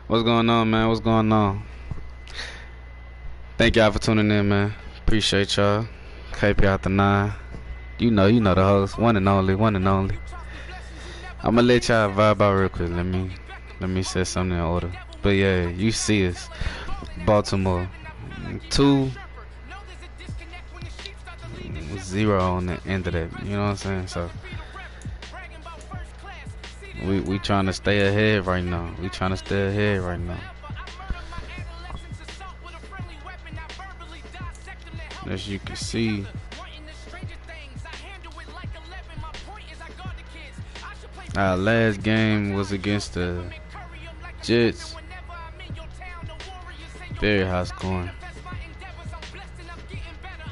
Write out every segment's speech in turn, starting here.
What's going on, man? What's going on? Thank y'all for tuning in, man. Appreciate y'all. Kpoutda9. You know the host. One and only, one and only. I'ma let y'all vibe out real quick. Let me set something in order. But yeah, you see us. Baltimore. 2-0 on the end of that. You know what I'm saying? So we trying to stay ahead right now. As you can see, our last game was against the Jets. Very high scoring.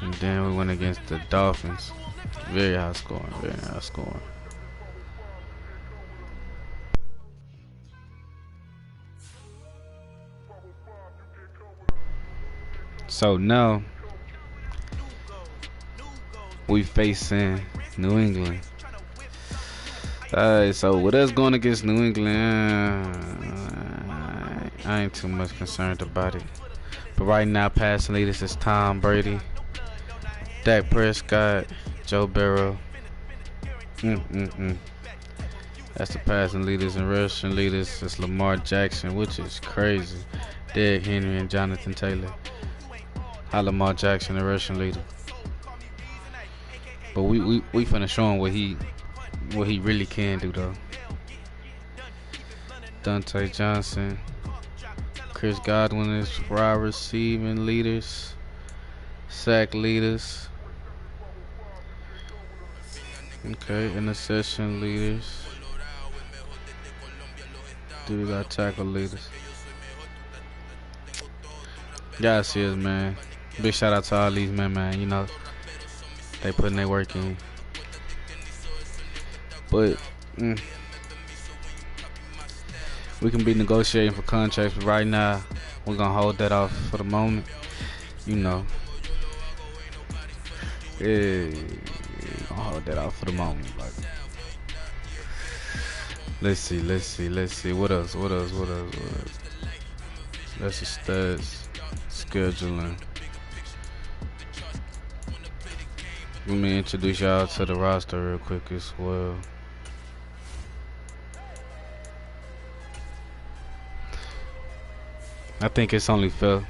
And then we went against the Dolphins. Very high scoring. So now we facing New England. Alright, so with us going against New England, I ain't too much concerned about it. But right now, passing leaders is Tom Brady, Dak Prescott, Joe Burrow. That's the passing leaders, and rushing leaders is Lamar Jackson, which is crazy. Derrick Henry and Jonathan Taylor. How Lamar Jackson, the rushing leader. But we finna show him what he really can do though. Dante Johnson, Chris Godwin is wide receiving leaders, sack leaders. Okay, interception leaders. Do we got tackle leaders? Y'all see us, man. Big shout out to all these men, man. You know, they putting their work in. But we can be negotiating for contracts, but right now we're gonna hold that off for the moment. You know. Yeah, we're gonna hold that off for the moment. Like, let's see. What else? That's the stats. Scheduling. Let me introduce y'all to the roster real quick as well. I think it's only fair.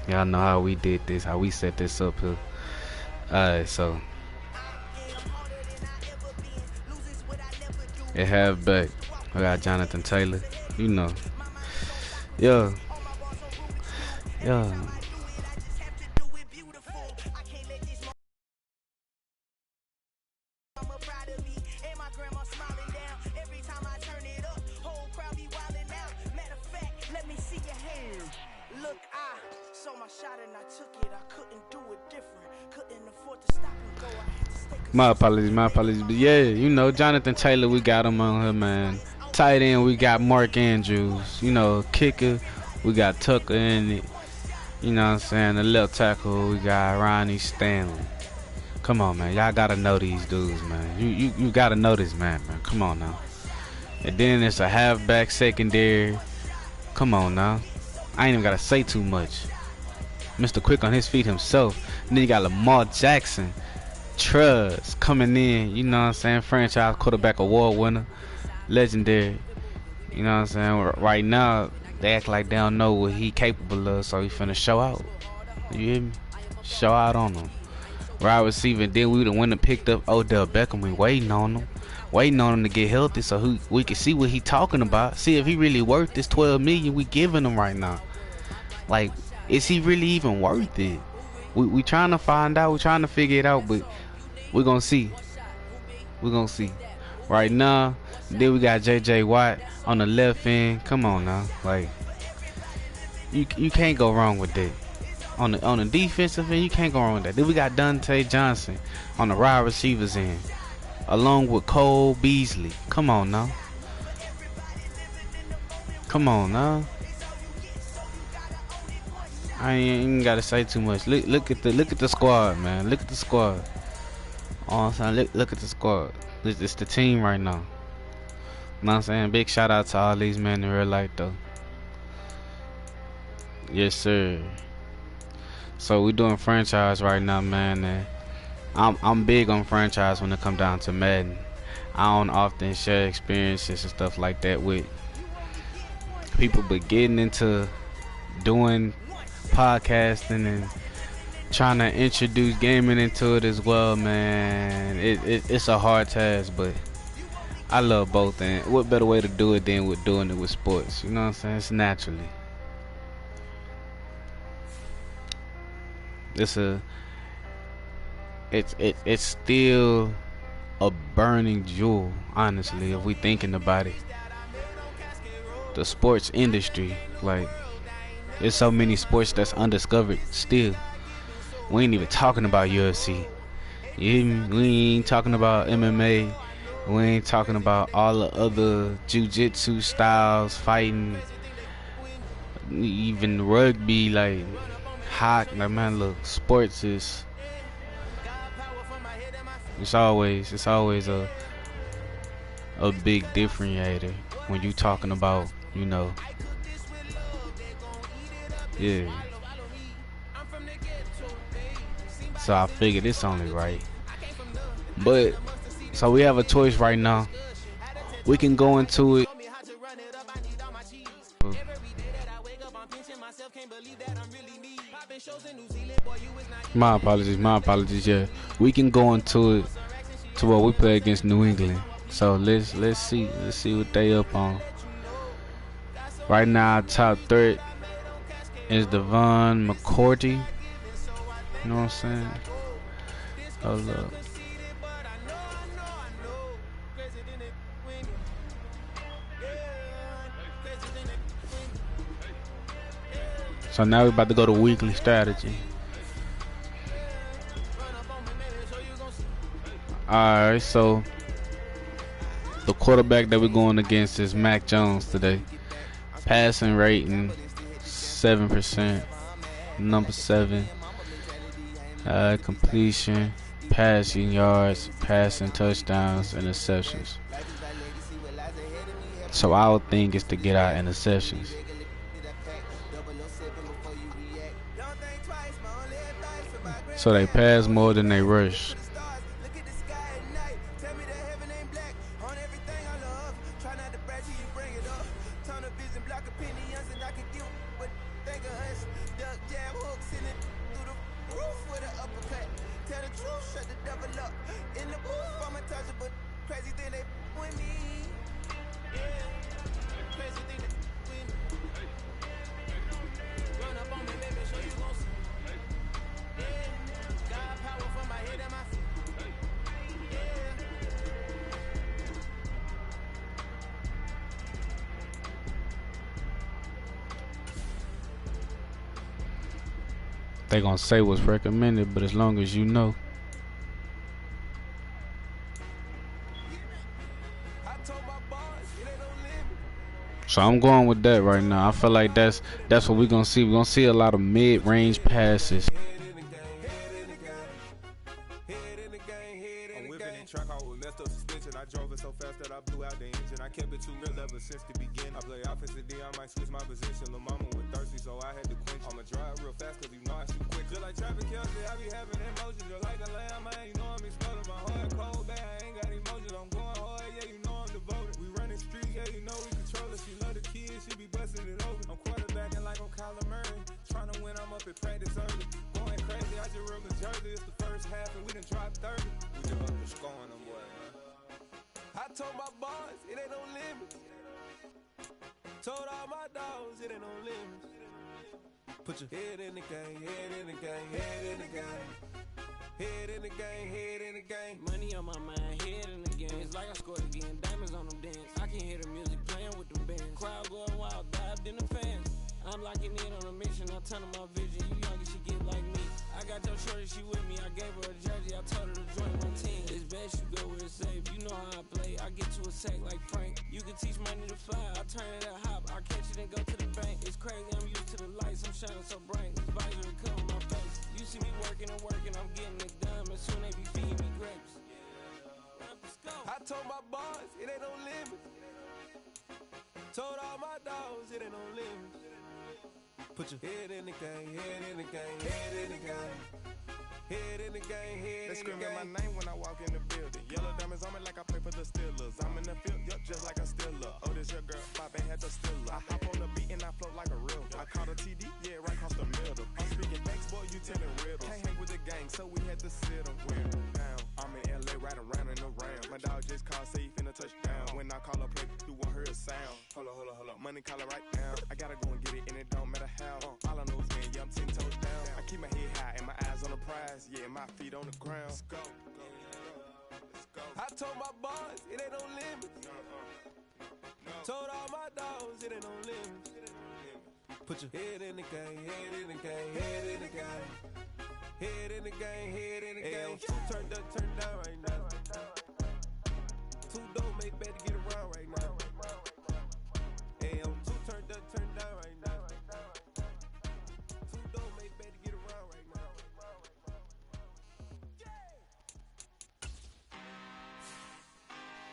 Y'all know how we did this, how we set this up here. Alright, so at halfback, I got Jonathan Taylor. You know. Yeah. My apologies. But yeah, you know, Jonathan Taylor, we got him on here, man. Tight end, we got Mark Andrews. You know, kicker, we got Tucker in it. You know what I'm saying? The left tackle, we got Ronnie Stanley. Come on, man. Y'all gotta know these dudes, man. You gotta know this man. Come on now. And then it's a halfback secondary. Come on now. I ain't even gotta say too much. Mr. Quick on his feet himself. And then you got Lamar Jackson. Trust coming in, you know what I'm saying? Franchise quarterback award winner, legendary. You know what I'm saying? Right now, they act like they don't know what he capable of, so he finna show out. You hear me? Show out on him. Wide receiver, then we the one that picked up Odell Beckham. We waiting on him to get healthy, so we can see what he talking about. See if he really worth this 12 million we giving him right now. Like, is he really even worth it? We trying to find out. We trying to figure it out, but we're gonna see. Right now, then we got JJ Watt on the left end. Come on now, like you can't go wrong with that. On the defensive end, you can't go wrong with that. Then we got Dante Johnson on the wide receivers end, along with Cole Beasley. Come on now. I ain't even gotta say too much. Look at the squad, man. Look at the squad. All I'm saying, look at the squad. It's the team right now. You know what I'm saying? Big shout out to all these men in real life though. Yes, sir. So we doing franchise right now, man. And I'm big on franchise when it come down to Madden. I don't often share experiences and stuff like that with people, but getting into doing podcasting and trying to introduce gaming into it as well, man. It's a hard task, but I love both. And what better way to do it than with doing it with sports? You know what I'm saying? It's naturally. It's still a burning jewel, honestly, if we thinking about it. The sports industry, like, there's so many sports that's undiscovered still. We ain't even talking about UFC. We ain't talking about MMA. We ain't talking about all the other jiu-jitsu styles, fighting, even rugby, like hockey. Like, man, look, sports is it's always a big differentiator when you talking about, you know, yeah. So I figured it's only right. But so we have a choice right now. We can go into it. My apologies. Yeah, we can go into it to what we play against New England. So let's see what they up on. Right now, our top threat is Devon McCourty. You know what I'm saying? Hold up. So now we're about to go to weekly strategy. Alright, so the quarterback that we're going against is Mac Jones today. Passing rating 7%. Number 7. Completion, passing yards, passing touchdowns, interceptions. So our thing is to get our interceptions. So they pass more than they rush. They gonna say what's recommended, but as long as you know. So I'm going with that right now. I feel like that's what we're gonna see. We're gonna see a lot of mid-range passes. I drove it so fast that I blew out the engine. I kept it too real ever since the beginning. I play offensive D, I might switch my position. Lil' mama was thirsty, so I had to quench. I'ma drive real fast cause you know I shoot quick. Just like traffic Kelsey, I be having emotions. Just like a lamb, I ain't know I'm exploding. My heart cold, bad, I ain't got emotions. I'm going hard, yeah, you know I'm devoted. We running street, yeah, you know we control it. She love the kids, she be busting it open. I'm quarterbacking like I'm Kyler Murray. Trying to win, I'm up at practice early. Going crazy, I just real the jersey. It's the first half and we done dropped 30. We just up to scoring them, boy, man. I told my boys, it ain't no limits. Told all my dogs, it ain't no limits. Put your head in the game, head in the game, head in the game. Head in the game, head in the game. Money on my mind, head in the game. It's like I scored again, diamonds on them dance. I can hear the music playing with the bands. Crowd going wild, dived in the fans. I'm locking in on a mission, I turn on my vision. You young, she get like me. I got your shorty, she with me. I gave her a jersey, I told her to join my team. It's best you go where it's safe. You know how I play, I get to a sack like Frank. You can teach money to fly, I turn it a hop. I catch it and go to the bank. It's crazy, I'm used to the lights, I'm shining so bright. This visor will come on my face. You see me working and working, I'm getting it done. And soon they be feeding me grapes. I told my boys, it ain't no limits. Put your head in the game, head in the game, head in the game. Head in the game, head in the game. They screaming my name when I walk in the building. Yellow diamonds on me like I play for the Steelers. I'm in the field, yup, just like a Steeler. Oh, this your girl, Bobby had the Steeler. I hop on the beat and I float like a real. I caught a TD, yeah, right across the middle. I'm speaking thanks, boy, you telling riddles. Can't hang with the gang, so we had to sit them where down. I'm in LA, riding around in the round. My dog just called, say he finna touch down. When I call a play, you won't hear a sound. Hold up, money call it right now. I gotta go and get it, and it don't matter how. All I know is man, yeah, I'm 10 toes down. I keep my head high and my eyes on the prize. Yeah, my feet on the ground. Let's go. I told my boys, it ain't no limits. Told all my dogs, it ain't no limits. Put your head in the game, head in the game, head in the game. Head in the game, head in the game. Turn down right now. Two dope make better get around right now. Hey, I'm two turned down right now. Two dope make better get around right now.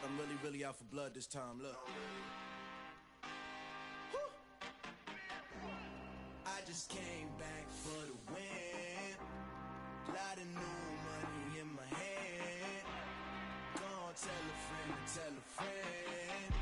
I'm really out for blood this time, look. I just came back for the win. Lot of new money in my hand. Gonna tell a friend.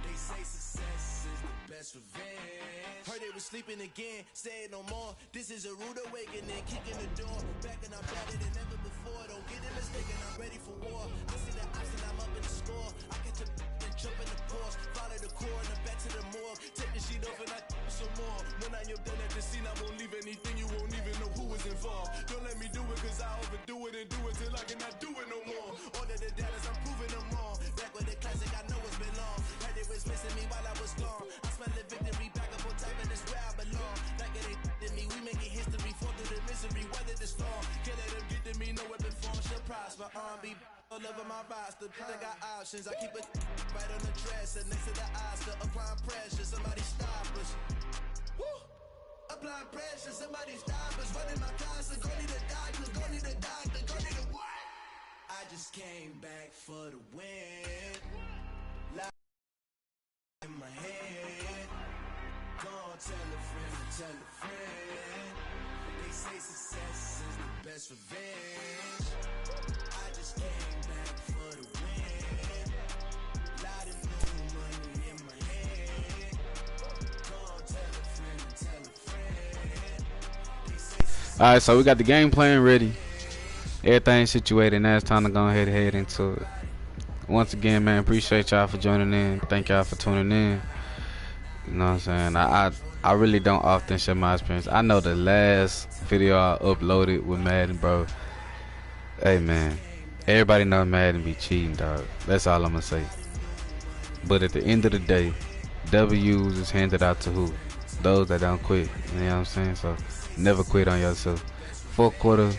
They say success is the best revenge. Heard they was sleeping again, say it no more. This is a rude awakening, kicking the door. Back and I'm better than ever before. Don't get it mistaken, I'm ready for war. I see the option, I'm up in the score. I catch a and jump in the course. Follow the core and the back to the morgue. Take the sheet off and I some more. When I am done at the scene, I won't leave anything. You won't even know who was involved. Don't let me do it, cause I overdo it and do it till I cannot do it no more. All of the dallas, I'm proving them wrong. Back with the classic, I know it's been long. Heard it was missing me while I was gone. I smell the victory back up on top, and it's where I belong. Like it ain't to me, we making history. Fall through the misery, weather the storm. Can't let them get to me, no weapon form should prosper. R&B all over my roster. I got options, I keep it right on the dresser. Next to the Oscar, applying pressure. Somebody stop us. Woo! Applying pressure, somebody stop us. Running my closet, go need a doctor, go need a doctor, go need a what? I just came back for the win. In my head, gonna tell a friend. They say success is the best revenge. I just came back for the win. Lot of new money in my head. Gonna tell a friend. They say success. Alright, so we got the game plan ready. Everything situated. Now it's time to go ahead and head into it. Once again, man, appreciate y'all for joining in. Thank y'all for tuning in. You know what I'm saying? I really don't often share my experience. I know the last video I uploaded with Madden, bro. Hey, man, everybody knows Madden be cheating, dog. That's all I'm gonna say. But at the end of the day, W's is handed out to who? Those that don't quit. You know what I'm saying? So never quit on yourself. Fourth quarter,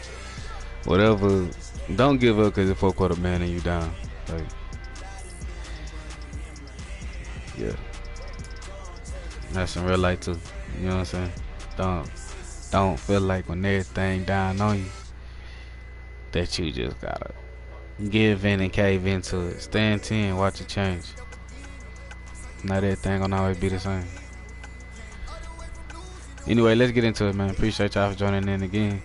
whatever. Don't give up because the fourth quarter man and you down. Like, yeah, that's in real life too. You know what I'm saying? Don't feel like when everything down on you that you just gotta give in and cave into it. Stand 10, watch it change. Not everything gonna always be the same. Anyway, let's get into it, man. Appreciate y'all for joining in again.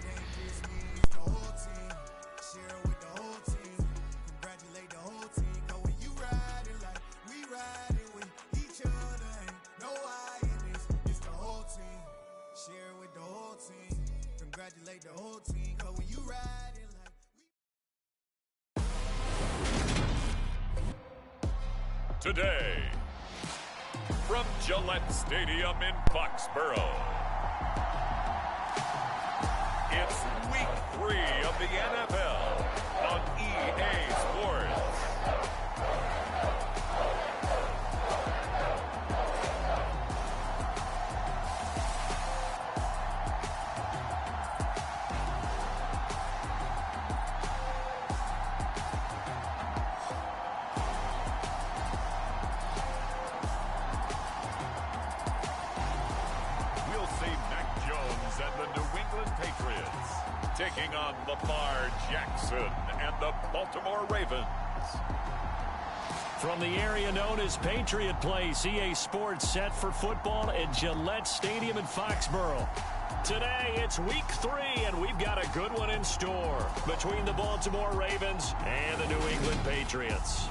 Today, from Gillette Stadium in Foxborough, it's week 3 of the NFL on EA Sports. Taking on Lamar Jackson and the Baltimore Ravens. From the area known as Patriot Place, EA Sports set for football at Gillette Stadium in Foxborough. Today, it's week 3, and we've got a good one in store between the Baltimore Ravens and the New England Patriots.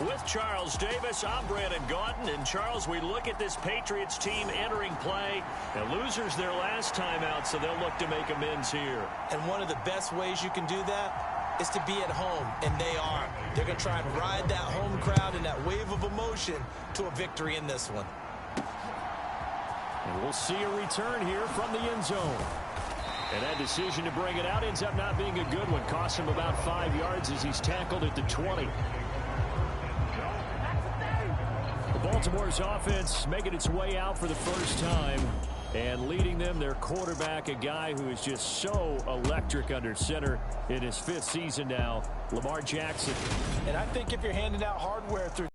With Charles Davis, I'm Brandon Gaudin. And Charles, we look at this Patriots team entering play. And losers their last time out, so they'll look to make amends here. And one of the best ways you can do that is to be at home, and they are. They're going to try and ride that home crowd and that wave of emotion to a victory in this one. And we'll see a return here from the end zone. And that decision to bring it out ends up not being a good one. Costs him about 5 yards as he's tackled at the 20. Baltimore's offense making its way out for the first time, and leading them, their quarterback, a guy who is just so electric under center in his 5th season now, Lamar Jackson. And I think if you're handing out hardware through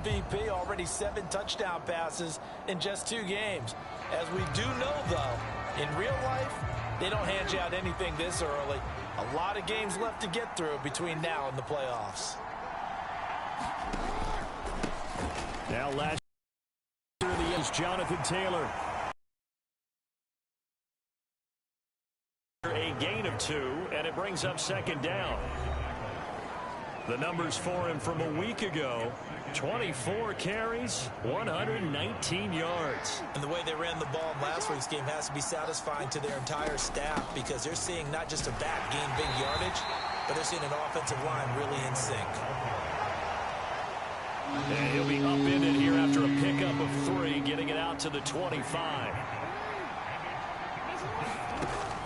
MVP, already 7 touchdown passes in just 2 games. As we do know, though, in real life, they don't hand you out anything this early. A lot of games left to get through between now and the playoffs. Now last year is Jonathan Taylor. A gain of 2, and it brings up 2nd down. The numbers for him from a week ago: 24 carries, 119 yards. And the way they ran the ball in last week's game has to be satisfying to their entire staff, because they're seeing not just a back gain big yardage, but they're seeing an offensive line really in sync. And he'll be upended here after a pickup of 3, getting it out to the 25.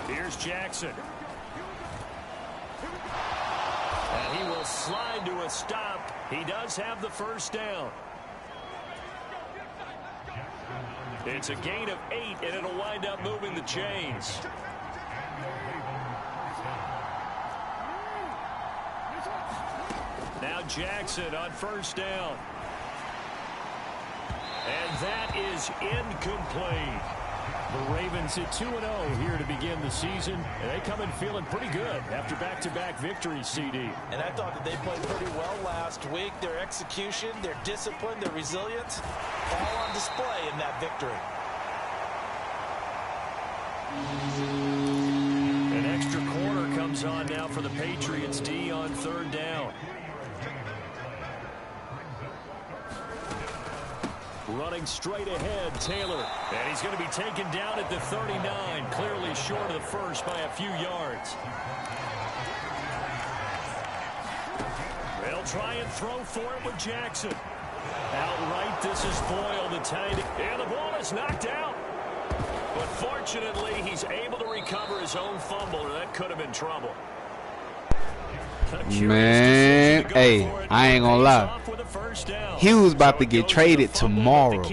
Here's Jackson. And he will slide to a stop. He does have the first down. It's a gain of 8, and it'll wind up moving the chains. Now Jackson on first down. And that is incomplete. The Ravens at 2-0 here to begin the season. And they come in feeling pretty good after back-to-back victories, CD. And I thought that they played pretty well last week. Their execution, their discipline, their resilience, all on display in that victory. An extra corner comes on now for the Patriots D on 3rd down. Running straight ahead, Taylor. And he's going to be taken down at the 39, clearly short of the first by a few yards. They'll try and throw for it with Jackson. Outright, this is Boyle, the tight end. And the ball is knocked out. But fortunately, he's able to recover his own fumble, or that could have been trouble. Man, hey, I ain't gonna lie. He was about to get traded tomorrow.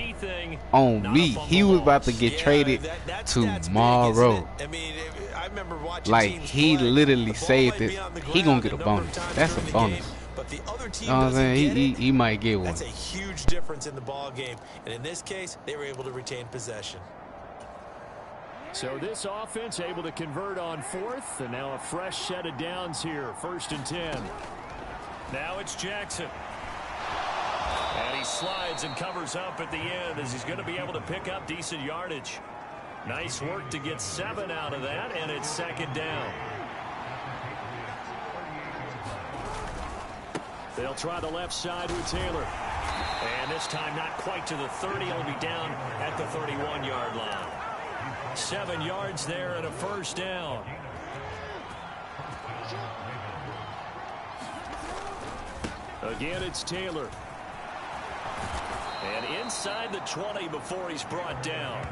On me, he was about to get traded tomorrow. I mean, I remember watching like, he literally saved it. He gonna get a bonus. That's a bonus. But the other team, you know what I'm saying? He might get one. That's a huge difference in the ball game. And in this case, they were able to retain possession. So this offense able to convert on 4th, and now a fresh set of downs here, 1st and 10. Now it's Jackson. And he slides and covers up at the end as he's going to be able to pick up decent yardage. Nice work to get 7 out of that, and it's 2nd down. They'll try the left side with Taylor. And this time not quite to the 30. He'll be down at the 31-yard line. 7 yards there and a first down. Again, it's Taylor. And inside the 20 before he's brought down.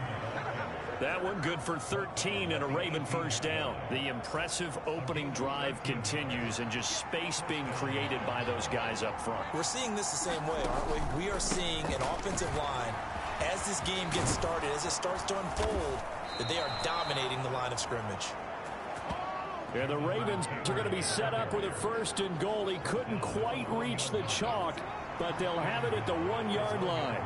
That one good for 13 and a Raven first down. The impressive opening drive continues, and just space being created by those guys up front. We're seeing this the same way, aren't we? We are seeing an offensive line, as this game gets started, as it starts to unfold, that they are dominating the line of scrimmage. And the Ravens are going to be set up with a 1st and goal. He couldn't quite reach the chalk, but they'll have it at the 1-yard line.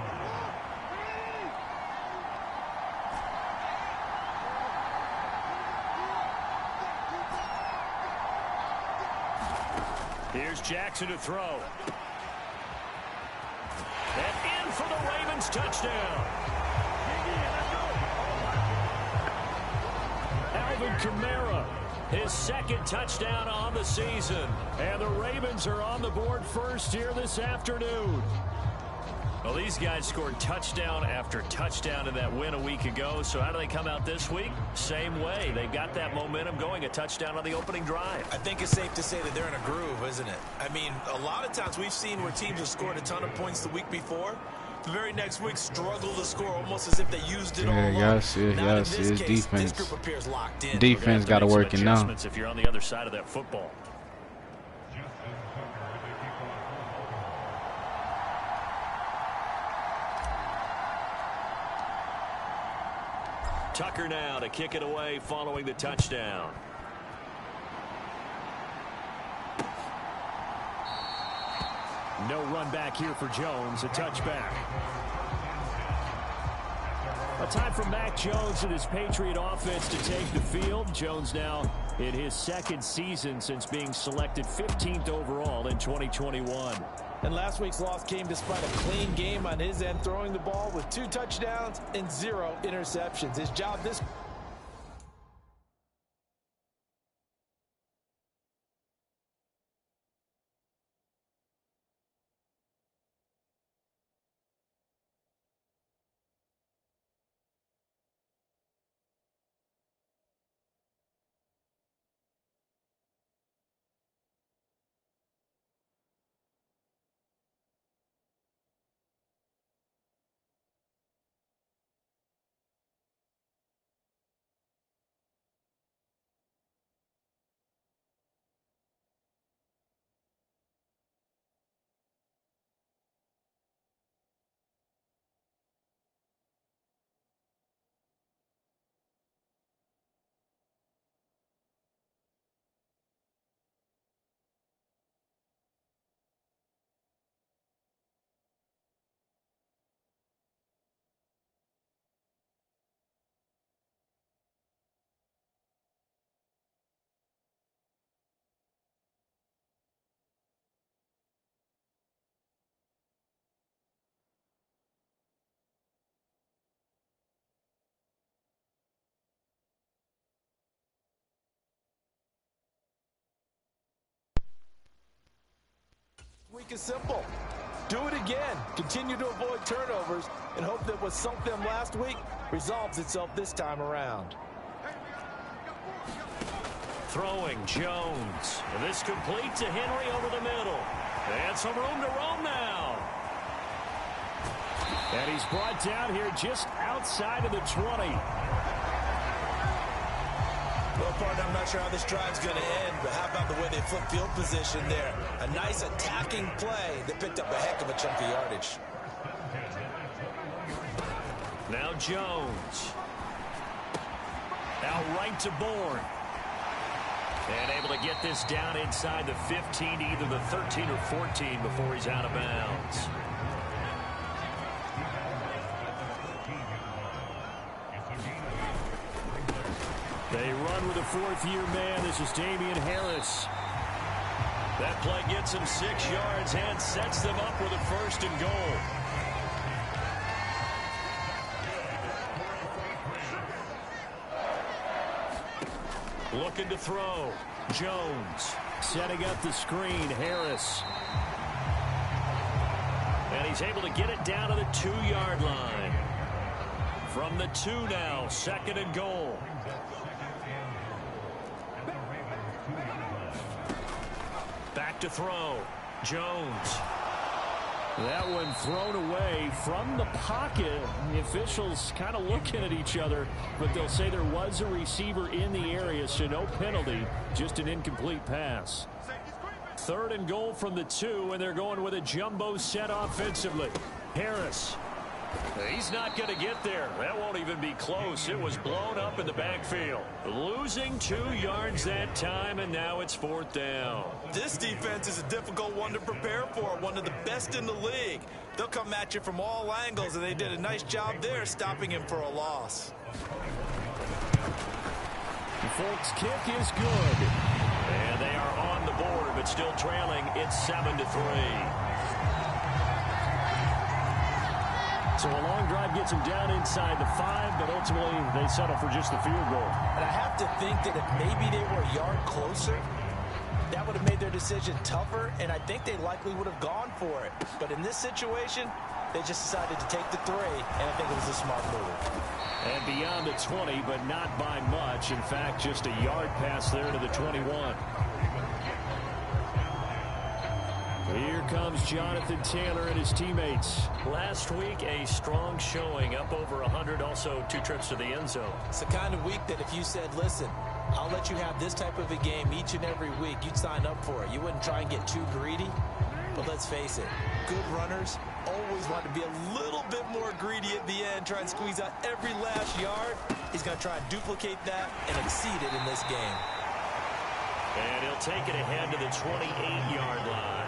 Here's Jackson to throw. And in for the Ravens touchdown. Alvin Kamara, his 2nd touchdown on the season. And the Ravens are on the board first here this afternoon. Well, these guys scored touchdown after touchdown in that win a week ago. So how do they come out this week? Same way. They've got that momentum going, a touchdown on the opening drive. I think it's safe to say that they're in a groove, isn't it? I mean, a lot of times we've seen where teams have scored a ton of points the week before. The very next week struggle to score almost as if they used it all up. Yes, it's defense. This group appears locked in. Defense got to work it now. If you're on the other side of that football. Tucker now to kick it away following the touchdown. No run back here for Jones. A touchback. A time for Mac Jones and his Patriot offense to take the field. Jones now in his 2nd season since being selected 15th overall in 2021. And last week's loss came despite a clean game on his end, throwing the ball with 2 touchdowns and 0 interceptions. His job this week is simple. Do it again. Continue to avoid turnovers and hope that what sunk them last week resolves itself this time around. Throwing Jones. And this complete to Henry over the middle. And some room to roam now. And he's brought down here just outside of the 20. Well, partner, I'm not sure how this drive's going to end, but how about the way they flip field position there? A nice attacking play that picked up a heck of a chunk of yardage. Now Jones. Out right to Bourne. And able to get this down inside the 15, either the 13 or 14 before he's out of bounds. They run with a 4th-year man. This is Damian Harris. That play gets him 6 yards and sets them up with a 1st and goal. Looking to throw. Jones setting up the screen. Harris. And he's able to get it down to the 2-yard line. From the 2 now, 2nd and goal. Back to throw. Jones. That one thrown away from the pocket. The officials kind of looking at each other, but they'll say there was a receiver in the area, so no penalty, just an incomplete pass. 3rd and goal from the 2, and they're going with a jumbo set offensively. Harris He's not going to get there. That won't even be close. It was blown up in the backfield. Losing 2 yards that time, and now it's 4th down. This defense is a difficult one to prepare for, one of the best in the league. They'll come at you from all angles, and they did a nice job there stopping him for a loss. The Folks kick is good. And they are on the board, but still trailing. It's 7-3. So a long drive gets them down inside the 5, but ultimately they settle for just the field goal. And I have to think that if maybe they were a yard closer, that would have made their decision tougher, and I think they likely would have gone for it. But in this situation, they just decided to take the 3, and I think it was a smart move. And beyond the 20, but not by much. In fact, just a yard pass there to the 21. Here comes Jonathan Taylor and his teammates. Last week, a strong showing, up over 100, also 2 trips to the end zone. It's the kind of week that if you said, listen, I'll let you have this type of a game each and every week, you'd sign up for it. You wouldn't try and get too greedy. But let's face it, good runners always want to be a little bit more greedy at the end, try and squeeze out every last yard. He's going to try and duplicate that and exceed it in this game. And he'll take it ahead to the 28-yard line.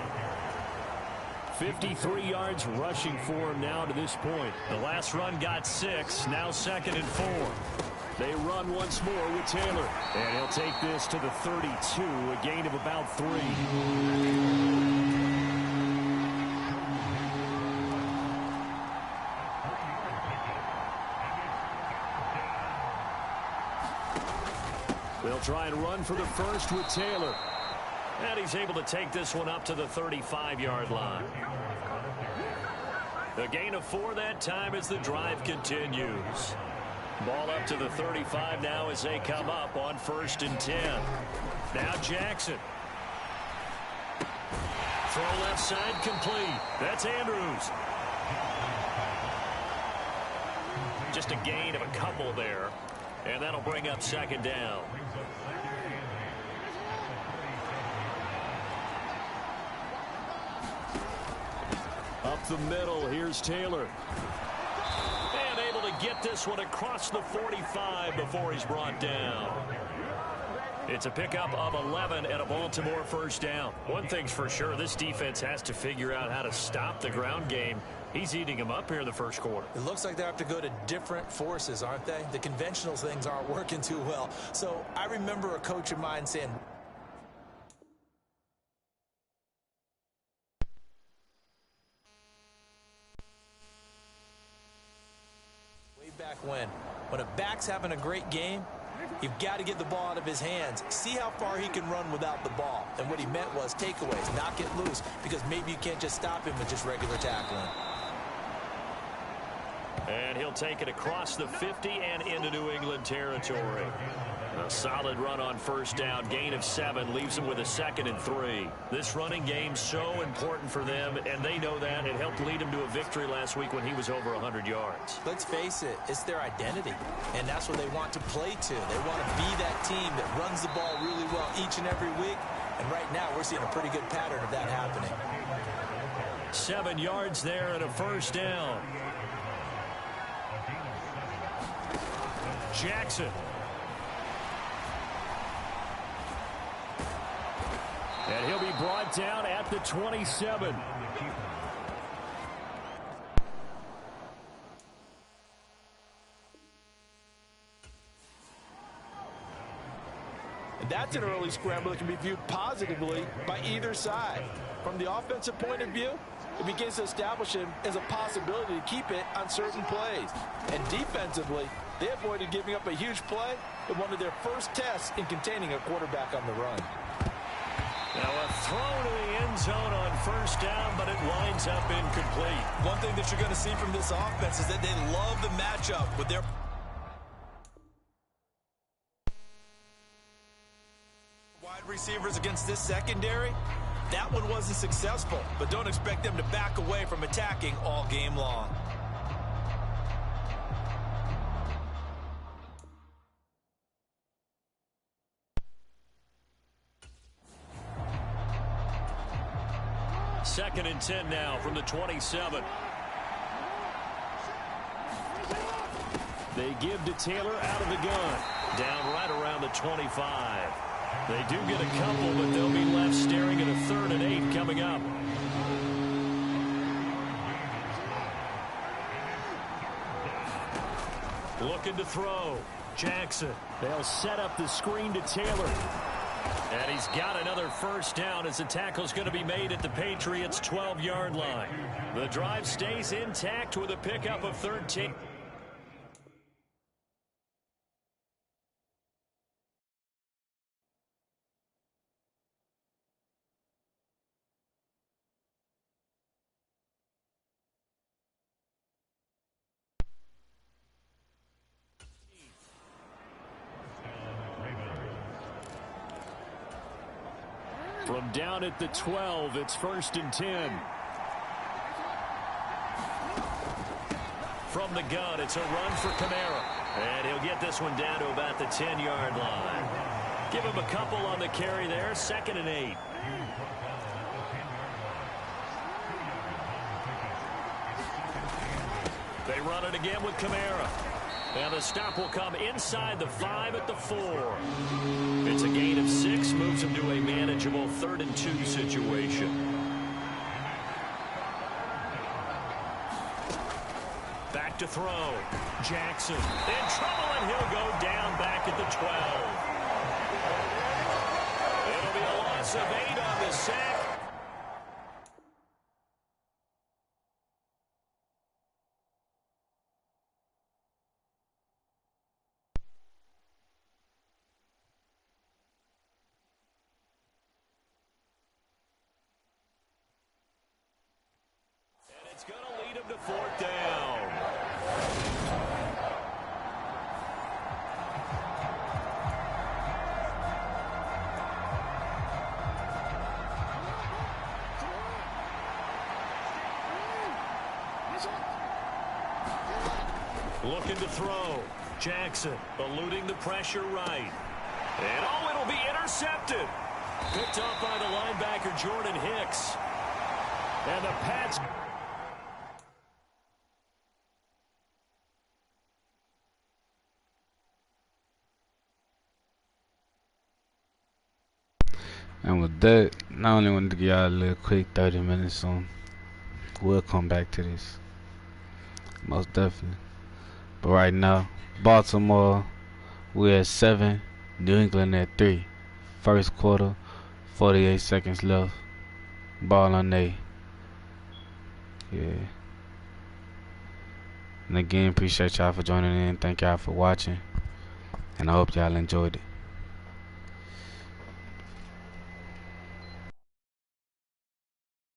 53 yards rushing for him now to this point. The last run got 6, now 2nd and 4. They run once more with Taylor. And he'll take this to the 32, a gain of about 3. They'll try and run for the first with Taylor. And he's able to take this one up to the 35-yard line. A gain of 4 that time as the drive continues. Ball up to the 35 now as they come up on 1st and 10. Now Jackson. Throw left side complete. That's Andrews. Just a gain of a couple there. And that'll bring up 2nd down. Up the middle, here's Taylor. And able to get this one across the 45 before he's brought down. It's a pickup of 11 and a Baltimore 1st down. One thing's for sure, this defense has to figure out how to stop the ground game. He's eating them up here in the 1st quarter. It looks like they have to go to different forces, aren't they? The conventional things aren't working too well. So I remember a coach of mine saying, way back when a back's having a great game, you've got to get the ball out of his hands. See how far he can run without the ball. And what he meant was takeaways, knock it loose, because maybe you can't just stop him with just regular tackling. And he'll take it across the 50 and into New England territory. A solid run on 1st down, gain of 7, leaves them with a 2nd and 3. This running game so important for them, and they know that. It helped lead them to a victory last week when he was over 100 yards. Let's face it, it's their identity, and that's what they want to play to. They want to be that team that runs the ball really well each and every week, and right now we're seeing a pretty good pattern of that happening. 7 yards there and a 1st down. Jackson. And he'll be brought down at the 27. And that's an early scramble that can be viewed positively by either side. From the offensive point of view, it begins to establish him as a possibility to keep it on certain plays. And defensively, they avoided giving up a huge play in one of their first tests in containing a quarterback on the run. Now a throw to the end zone on 1st down, but it winds up incomplete. One thing that you're going to see from this offense is that they love the matchup with their wide receivers against this secondary. That one wasn't successful, but don't expect them to back away from attacking all game long. Second and 10 now from the 27. They give to Taylor out of the gun. Down right around the 25. They do get a couple, but they'll be left staring at a 3rd and 8 coming up. Looking to throw. Jackson. They'll set up the screen to Taylor. And he's got another first down as the tackle's going to be made at the Patriots' 12-yard line. The drive stays intact with a pickup of 13. From down at the 12, it's 1st and 10. From the gun, it's a run for Kamara. And he'll get this one down to about the 10-yard line. Give him a couple on the carry there, 2nd and 8. They run it again with Kamara. And the stop will come inside the 5 at the 4. It's a gain of 6, moves him to a manageable 3rd and 2 situation. Back to throw. Jackson in trouble, and he'll go down back at the 12. It'll be a loss of 8 on the sack. It's going to lead him to 4th down. Looking to throw. Jackson eluding the pressure right. And oh, it'll be intercepted. Picked up by the linebacker Jordan Hicks. And the Pats... And with that, I only wanted to give y'all a little quick 30 minutes on. We'll come back to this. Most definitely. But right now, Baltimore, we're at 7. New England at 3. First quarter, 48 seconds left. Ball on A. Yeah. And again, appreciate y'all for joining in. Thank y'all for watching. And I hope y'all enjoyed it.